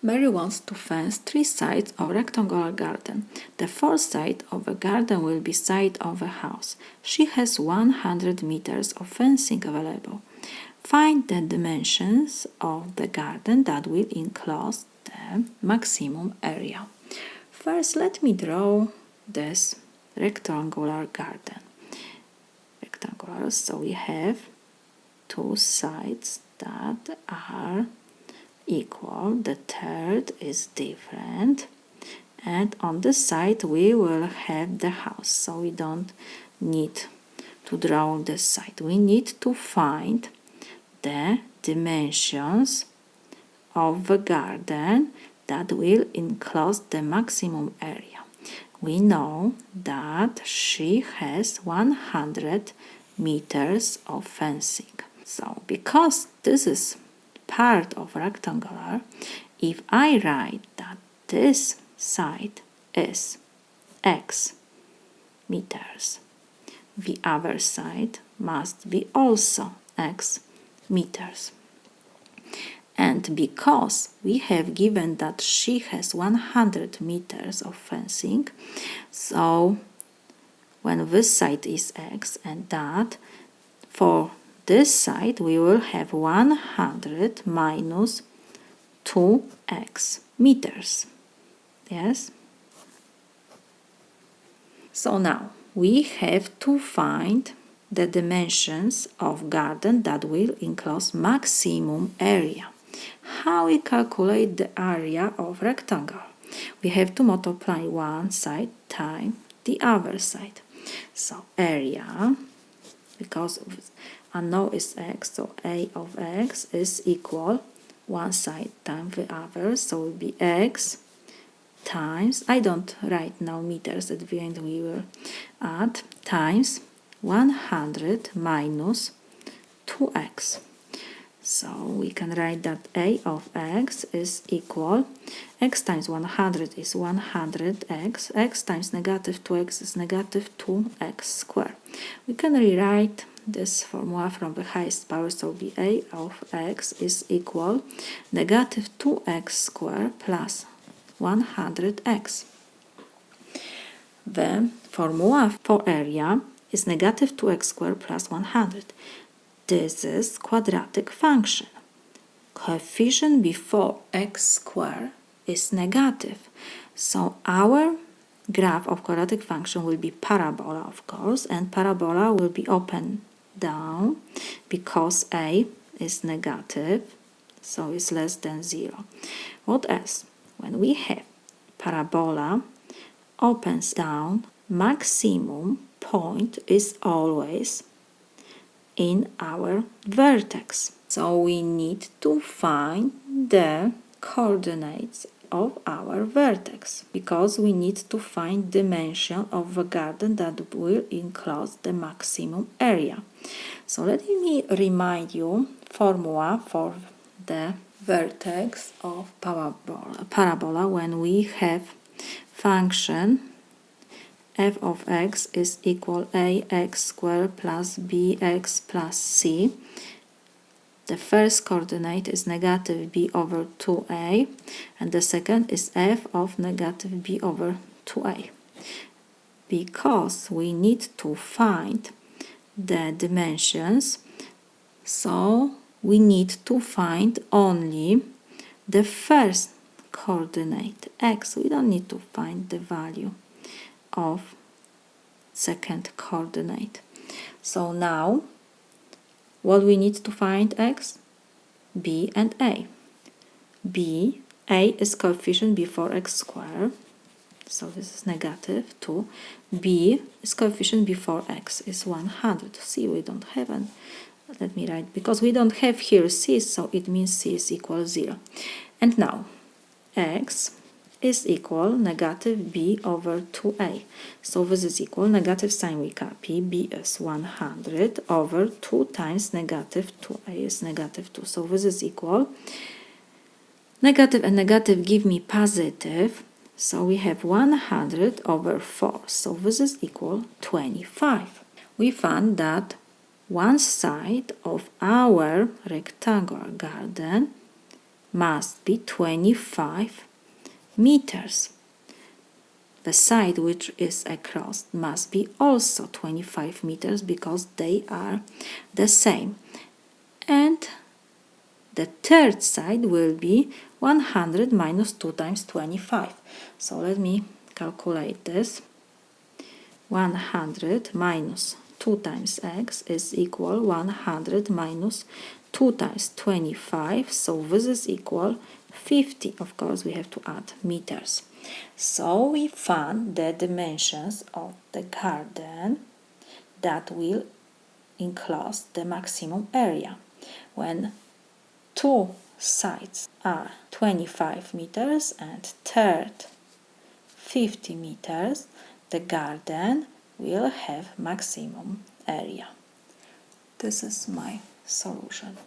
Mary wants to fence 3 sides of rectangular garden. The fourth side of the garden will be side of the house. She has 100 meters of fencing available. Find the dimensions of the garden that will enclose the maximum area. First, let me draw this rectangular garden. Rectangular, so we have 2 sides that are equal, the third is different, and on the side we will have the house, so we don't need to draw this side. We need to find the dimensions of the garden that will enclose the maximum area. We know that she has 100 meters of fencing. So because this is part of rectangular, if I write that this side is x meters, the other side must be also x meters. And because we have given that she has 100 meters of fencing, so when this side is x and that, for this side we will have 100 minus 2x meters. Yes? So now we have to find the dimensions of garden that will enclose maximum area. How we calculate the area of rectangle? We have to multiply one side times the other side. So area, because unknown is x, so a of x is equal one side times the other, so it will be x times, I don't write now meters at the end, we will add, times 100 minus 2x. So we can write that a of x is equal, x times 100 is 100x, x times negative 2x is negative 2x squared. We can rewrite this formula from the highest power, so the a of x is equal negative 2x squared plus 100x. The formula for area is negative 2x squared plus 100. This is quadratic function. Coefficient before x squared is negative. So our graph of quadratic function will be parabola, of course, and parabola will be open down because a is negative, so it's less than 0. What else? When we have parabola opens down, maximum point is always in our vertex. So we need to find the coordinates of our vertex because we need to find dimension of the garden that will enclose the maximum area. So let me remind you formula for the vertex of parabola when we have function f of x is equal ax squared plus bx plus c. The first coordinate is negative b over 2a and the second is f of negative b over 2a. Because we need to find the dimensions, so we need to find only the first coordinate x. We don't need to find the value of second coordinate. So now what we need to find x? B and a. A is coefficient before x squared, so this is negative 2. B is coefficient before x is 100. C we don't have, and let me write, because we don't have here c, so it means c is equal 0. And now x is equal negative b over 2a. So this is equal, negative sign we copy, b is 100 over 2 times negative 2a is negative 2. So this is equal, negative and negative give me positive, so we have 100 over 4. So this is equal 25. We found that one side of our rectangular garden must be 25 meters. The side which is across must be also 25 meters because they are the same. And the third side will be 100 minus 2 times 25. So let me calculate this. 100 minus 2 times x is equal 100 minus 2 times 25. So this is equal 50. Of course, we have to add meters. So we found the dimensions of the garden that will enclose the maximum area. When two sides are 25 meters and third 50 meters, the garden will have maximum area. This is my solution.